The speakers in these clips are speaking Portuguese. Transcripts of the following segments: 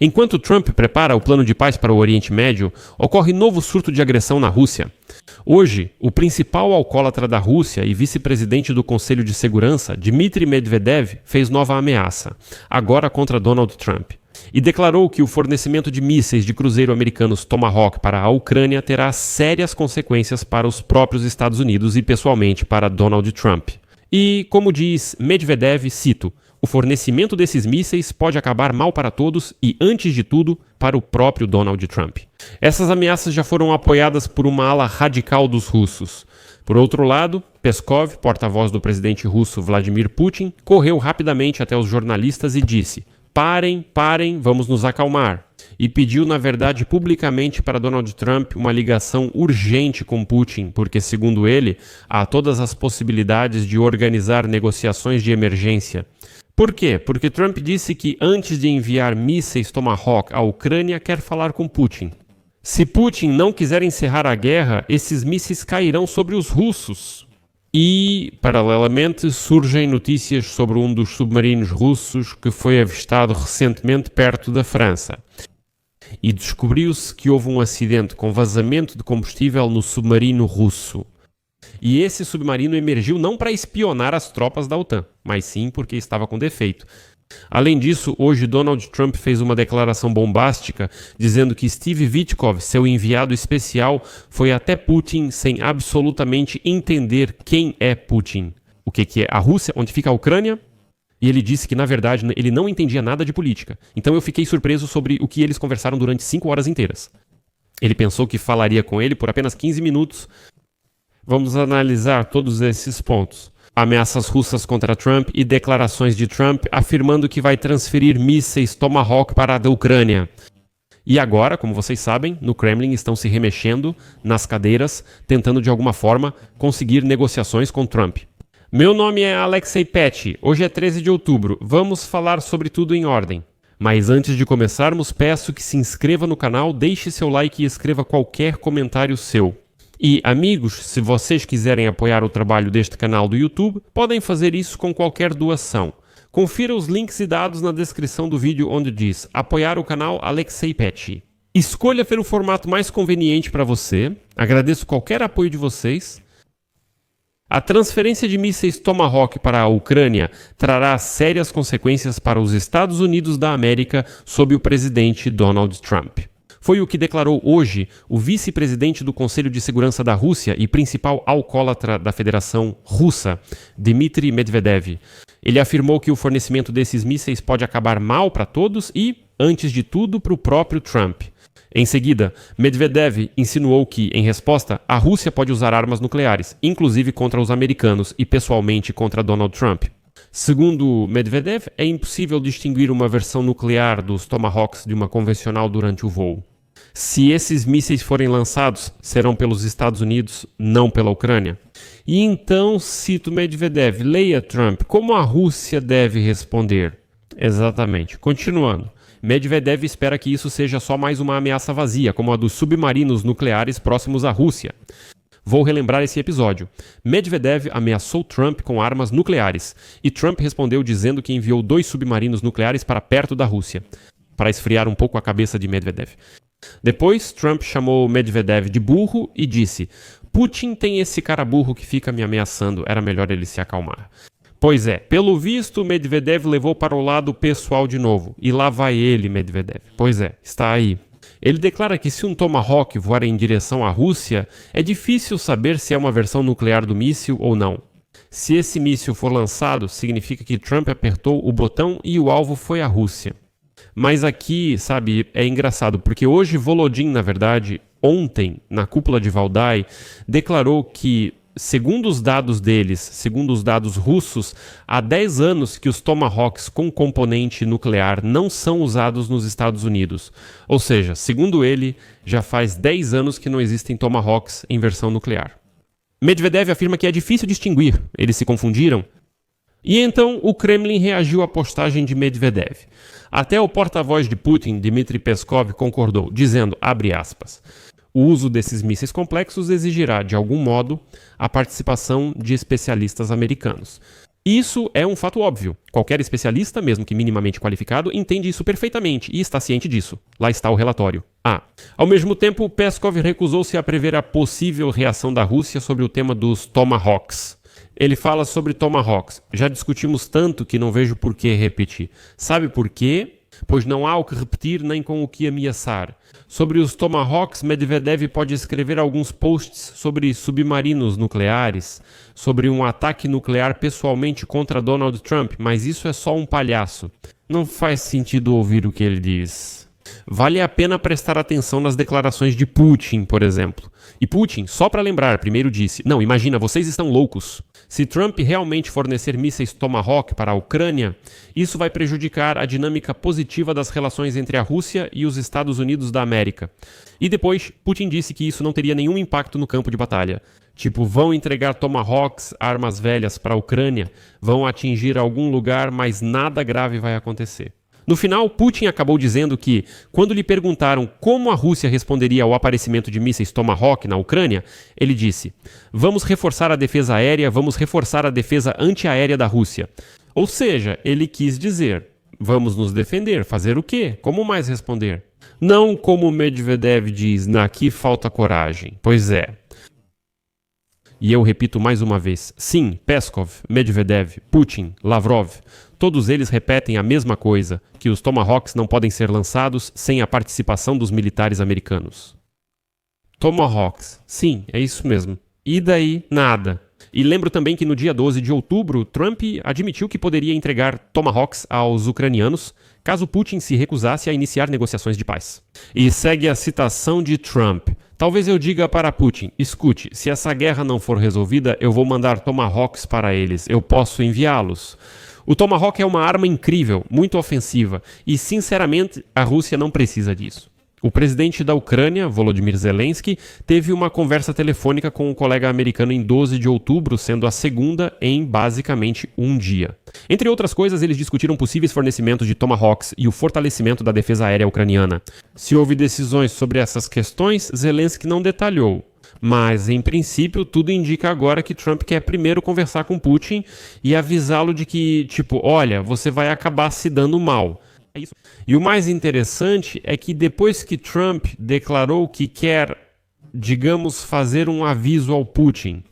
Enquanto Trump prepara o plano de paz para o Oriente Médio, ocorre novo surto de agressão na Rússia. Hoje, o principal alcoólatra da Rússia e vice-presidente do Conselho de Segurança, Dmitry Medvedev, fez nova ameaça, agora contra Donald Trump, e declarou que o fornecimento de mísseis de cruzeiro americanos Tomahawk para a Ucrânia terá sérias consequências para os próprios Estados Unidos e, pessoalmente, para Donald Trump. E, como diz Medvedev, cito, o fornecimento desses mísseis pode acabar mal para todos e, antes de tudo, para o próprio Donald Trump. Essas ameaças já foram apoiadas por uma ala radical dos russos. Por outro lado, Peskov, porta-voz do presidente russo Vladimir Putin, correu rapidamente até os jornalistas e disse: parem, vamos nos acalmar. E pediu, na verdade, publicamente para Donald Trump uma ligação urgente com Putin, porque, segundo ele, há todas as possibilidades de organizar negociações de emergência. Por quê? Porque Trump disse que, antes de enviar mísseis Tomahawk à Ucrânia, quer falar com Putin. Se Putin não quiser encerrar a guerra, esses mísseis cairão sobre os russos. E, paralelamente, surgem notícias sobre um dos submarinos russos que foi avistado recentemente perto da França. E descobriu-se que houve um acidente com vazamento de combustível no submarino russo. E esse submarino emergiu não para espionar as tropas da OTAN, mas sim porque estava com defeito. Além disso, hoje Donald Trump fez uma declaração bombástica dizendo que Steve Witkoff, seu enviado especial, foi até Putin sem absolutamente entender quem é Putin. O que é a Rússia, onde fica a Ucrânia? E ele disse que, na verdade, ele não entendia nada de política. Então eu fiquei surpreso sobre o que eles conversaram durante 5 horas inteiras. Ele pensou que falaria com ele por apenas 15 minutos. Vamos analisar todos esses pontos. Ameaças russas contra Trump e declarações de Trump afirmando que vai transferir mísseis Tomahawk para a Ucrânia. E agora, como vocês sabem, no Kremlin estão se remexendo nas cadeiras, tentando de alguma forma conseguir negociações com Trump. Meu nome é Alexei Petty, hoje é 13 de outubro, vamos falar sobre tudo em ordem. Mas antes de começarmos, peço que se inscreva no canal, deixe seu like e escreva qualquer comentário seu. E, amigos, se vocês quiserem apoiar o trabalho deste canal do YouTube, podem fazer isso com qualquer doação. Confira os links e dados na descrição do vídeo onde diz apoiar o canal Alexei Petty. Escolha pelo formato mais conveniente para você. Agradeço qualquer apoio de vocês. A transferência de mísseis Tomahawk para a Ucrânia trará sérias consequências para os Estados Unidos da América sob o presidente Donald Trump. Foi o que declarou hoje o vice-presidente do Conselho de Segurança da Rússia e principal alcoólatra da Federação Russa, Dmitry Medvedev. Ele afirmou que o fornecimento desses mísseis pode acabar mal para todos e, antes de tudo, para o próprio Trump. Em seguida, Medvedev insinuou que, em resposta, a Rússia pode usar armas nucleares, inclusive contra os americanos e pessoalmente contra Donald Trump. Segundo Medvedev, é impossível distinguir uma versão nuclear dos Tomahawks de uma convencional durante o voo. Se esses mísseis forem lançados, serão pelos Estados Unidos, não pela Ucrânia. E então, cito Medvedev, leia Trump, como a Rússia deve responder? Exatamente. Continuando. Medvedev espera que isso seja só mais uma ameaça vazia, como a dos submarinos nucleares próximos à Rússia. Vou relembrar esse episódio. Medvedev ameaçou Trump com armas nucleares, e Trump respondeu dizendo que enviou 2 submarinos nucleares para perto da Rússia, para esfriar um pouco a cabeça de Medvedev. Depois, Trump chamou Medvedev de burro e disse: Putin tem esse cara burro que fica me ameaçando, era melhor ele se acalmar. Pois é, pelo visto, Medvedev levou para o lado pessoal de novo, e lá vai ele, Medvedev. Pois é, está aí. Ele declara que se um Tomahawk voar em direção à Rússia, é difícil saber se é uma versão nuclear do míssil ou não. Se esse míssil for lançado, significa que Trump apertou o botão e o alvo foi a Rússia. Mas aqui, sabe, é engraçado, porque hoje Volodin, na verdade, ontem, na cúpula de Valdai, declarou que, segundo os dados deles, segundo os dados russos, há 10 anos que os Tomahawks com componente nuclear não são usados nos Estados Unidos. Ou seja, segundo ele, já faz 10 anos que não existem Tomahawks em versão nuclear. Medvedev afirma que é difícil distinguir, eles se confundiram. E então o Kremlin reagiu à postagem de Medvedev. Até o porta-voz de Putin, Dmitry Peskov, concordou, dizendo, abre aspas, o uso desses mísseis complexos exigirá, de algum modo, a participação de especialistas americanos. Isso é um fato óbvio. Qualquer especialista, mesmo que minimamente qualificado, entende isso perfeitamente e está ciente disso. Lá está o relatório. Ao mesmo tempo, Peskov recusou-se a prever a possível reação da Rússia sobre o tema dos Tomahawks. Ele fala sobre Tomahawks. Já discutimos tanto que não vejo por que repetir. Sabe por quê? Pois não há o que repetir nem com o que ameaçar. Sobre os Tomahawks, Medvedev pode escrever alguns posts sobre submarinos nucleares, sobre um ataque nuclear pessoalmente contra Donald Trump, mas isso é só um palhaço. Não faz sentido ouvir o que ele diz. Vale a pena prestar atenção nas declarações de Putin, por exemplo. E Putin, só para lembrar, primeiro disse: não, imagina, vocês estão loucos. Se Trump realmente fornecer mísseis Tomahawk para a Ucrânia, isso vai prejudicar a dinâmica positiva das relações entre a Rússia e os Estados Unidos da América. E depois, Putin disse que isso não teria nenhum impacto no campo de batalha. Tipo, vão entregar Tomahawks, armas velhas, para a Ucrânia, vão atingir algum lugar, mas nada grave vai acontecer. No final, Putin acabou dizendo que, quando lhe perguntaram como a Rússia responderia ao aparecimento de mísseis Tomahawk na Ucrânia, ele disse: vamos reforçar a defesa aérea, vamos reforçar a defesa antiaérea da Rússia. Ou seja, ele quis dizer: vamos nos defender, fazer o quê? Como mais responder? Não como Medvedev diz, aqui falta coragem. Pois é. E eu repito mais uma vez, sim, Peskov, Medvedev, Putin, Lavrov, todos eles repetem a mesma coisa, que os Tomahawks não podem ser lançados sem a participação dos militares americanos. Tomahawks, sim, é isso mesmo. E daí, nada. E lembro também que no dia 12 de outubro, Trump admitiu que poderia entregar Tomahawks aos ucranianos, caso Putin se recusasse a iniciar negociações de paz. E segue a citação de Trump. Talvez eu diga para Putin: escute, se essa guerra não for resolvida, eu vou mandar Tomahawks para eles, eu posso enviá-los. O Tomahawk é uma arma incrível, muito ofensiva, e sinceramente a Rússia não precisa disso. O presidente da Ucrânia, Volodymyr Zelensky, teve uma conversa telefônica com um colega americano em 12 de outubro, sendo a segunda em basicamente um dia. Entre outras coisas, eles discutiram possíveis fornecimentos de Tomahawks e o fortalecimento da defesa aérea ucraniana. Se houve decisões sobre essas questões, Zelensky não detalhou. Mas, em princípio, tudo indica agora que Trump quer primeiro conversar com Putin e avisá-lo de que, olha, você vai acabar se dando mal. É isso. E o mais interessante é que depois que Trump declarou que quer, digamos, fazer um aviso ao Putin,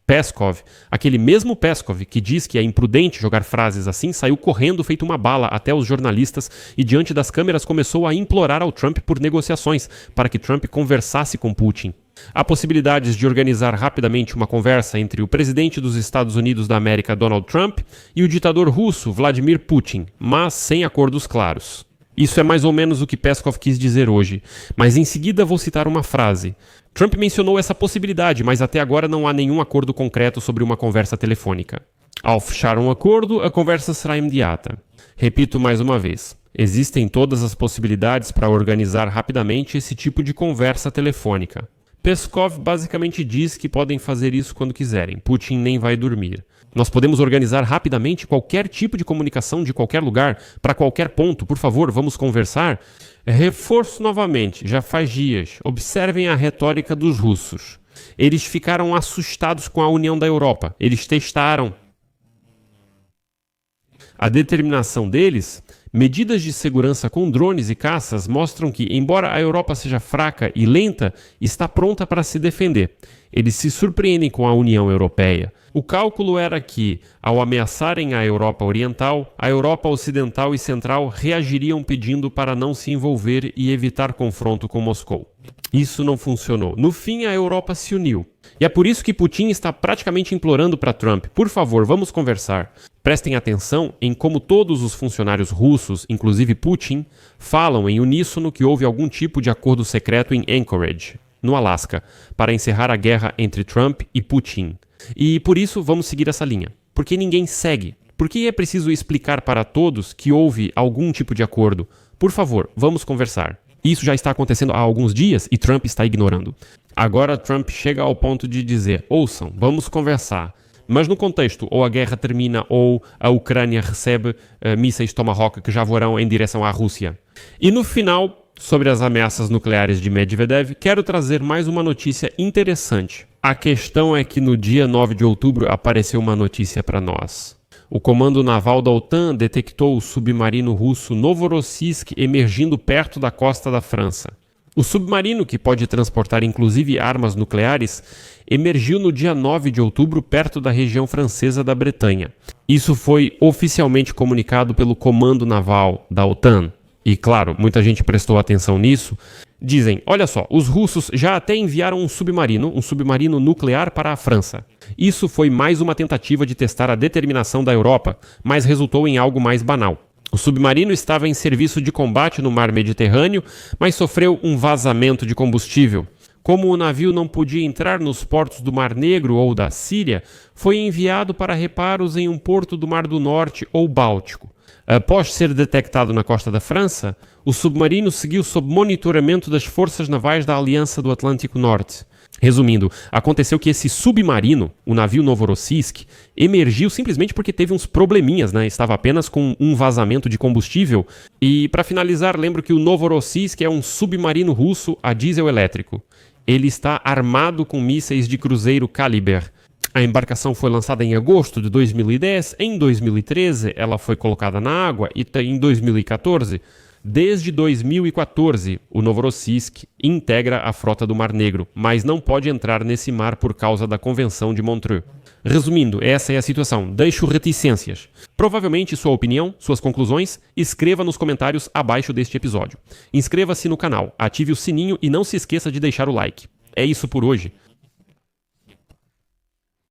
Peskov, aquele mesmo Peskov que diz que é imprudente jogar frases assim, saiu correndo feito uma bala até os jornalistas e diante das câmeras começou a implorar ao Trump por negociações para que Trump conversasse com Putin. Há possibilidades de organizar rapidamente uma conversa entre o presidente dos Estados Unidos da América, Donald Trump, e o ditador russo, Vladimir Putin, mas sem acordos claros. Isso é mais ou menos o que Peskov quis dizer hoje, mas em seguida vou citar uma frase. Trump mencionou essa possibilidade, mas até agora não há nenhum acordo concreto sobre uma conversa telefônica. Ao fechar um acordo, a conversa será imediata. Repito mais uma vez. Existem todas as possibilidades para organizar rapidamente esse tipo de conversa telefônica. Peskov basicamente diz que podem fazer isso quando quiserem. Putin nem vai dormir. Nós podemos organizar rapidamente qualquer tipo de comunicação de qualquer lugar, para qualquer ponto. Por favor, vamos conversar? Reforço novamente, já faz dias. Observem a retórica dos russos. Eles ficaram assustados com a união da Europa. Eles testaram a determinação deles. Medidas de segurança com drones e caças mostram que, embora a Europa seja fraca e lenta, está pronta para se defender. Eles se surpreendem com a União Europeia. O cálculo era que, ao ameaçarem a Europa Oriental, a Europa Ocidental e Central reagiriam pedindo para não se envolver e evitar confronto com Moscou. Isso não funcionou. No fim, a Europa se uniu. E é por isso que Putin está praticamente implorando para Trump: por favor, vamos conversar. Prestem atenção em como todos os funcionários russos, inclusive Putin, falam em uníssono que houve algum tipo de acordo secreto em Anchorage, no Alasca, para encerrar a guerra entre Trump e Putin. E por isso vamos seguir essa linha. Porque ninguém segue. Porque é preciso explicar para todos que houve algum tipo de acordo. Por favor, vamos conversar. Isso já está acontecendo há alguns dias e Trump está ignorando. Agora Trump chega ao ponto de dizer: ouçam, vamos conversar. Mas no contexto, ou a guerra termina ou a Ucrânia recebe mísseis Tomahawk que já voarão em direção à Rússia. E no final, sobre as ameaças nucleares de Medvedev, quero trazer mais uma notícia interessante. A questão é que no dia 9 de outubro apareceu uma notícia para nós. o comando naval da OTAN detectou o submarino russo Novorossiysk emergindo perto da costa da França. O submarino, que pode transportar inclusive armas nucleares, emergiu no dia 9 de outubro perto da região francesa da Bretanha. Isso foi oficialmente comunicado pelo Comando Naval da OTAN. E claro, muita gente prestou atenção nisso. Dizem, olha só, os russos já até enviaram um submarino nuclear para a França. Isso foi mais uma tentativa de testar a determinação da Europa, mas resultou em algo mais banal. O submarino estava em serviço de combate no mar Mediterrâneo, mas sofreu um vazamento de combustível. Como o navio não podia entrar nos portos do Mar Negro ou da Síria, foi enviado para reparos em um porto do Mar do Norte ou Báltico. Após ser detectado na costa da França, o submarino seguiu sob monitoramento das forças navais da Aliança do Atlântico Norte. Resumindo, aconteceu que esse submarino, o navio Novorossiysk, emergiu simplesmente porque teve uns probleminhas, né? Estava apenas com um vazamento de combustível. E, para finalizar, lembro que o Novorossiysk é um submarino russo a diesel elétrico. Ele está armado com mísseis de cruzeiro Kaliber. A embarcação foi lançada em agosto de 2010, em 2013 ela foi colocada na água e em 2014... Desde 2014, o Novorossiysk integra a frota do Mar Negro, mas não pode entrar nesse mar por causa da Convenção de Montreux. Resumindo, essa é a situação. Deixo reticências. Provavelmente sua opinião, suas conclusões, escreva nos comentários abaixo deste episódio. Inscreva-se no canal, ative o sininho e não se esqueça de deixar o like. É isso por hoje.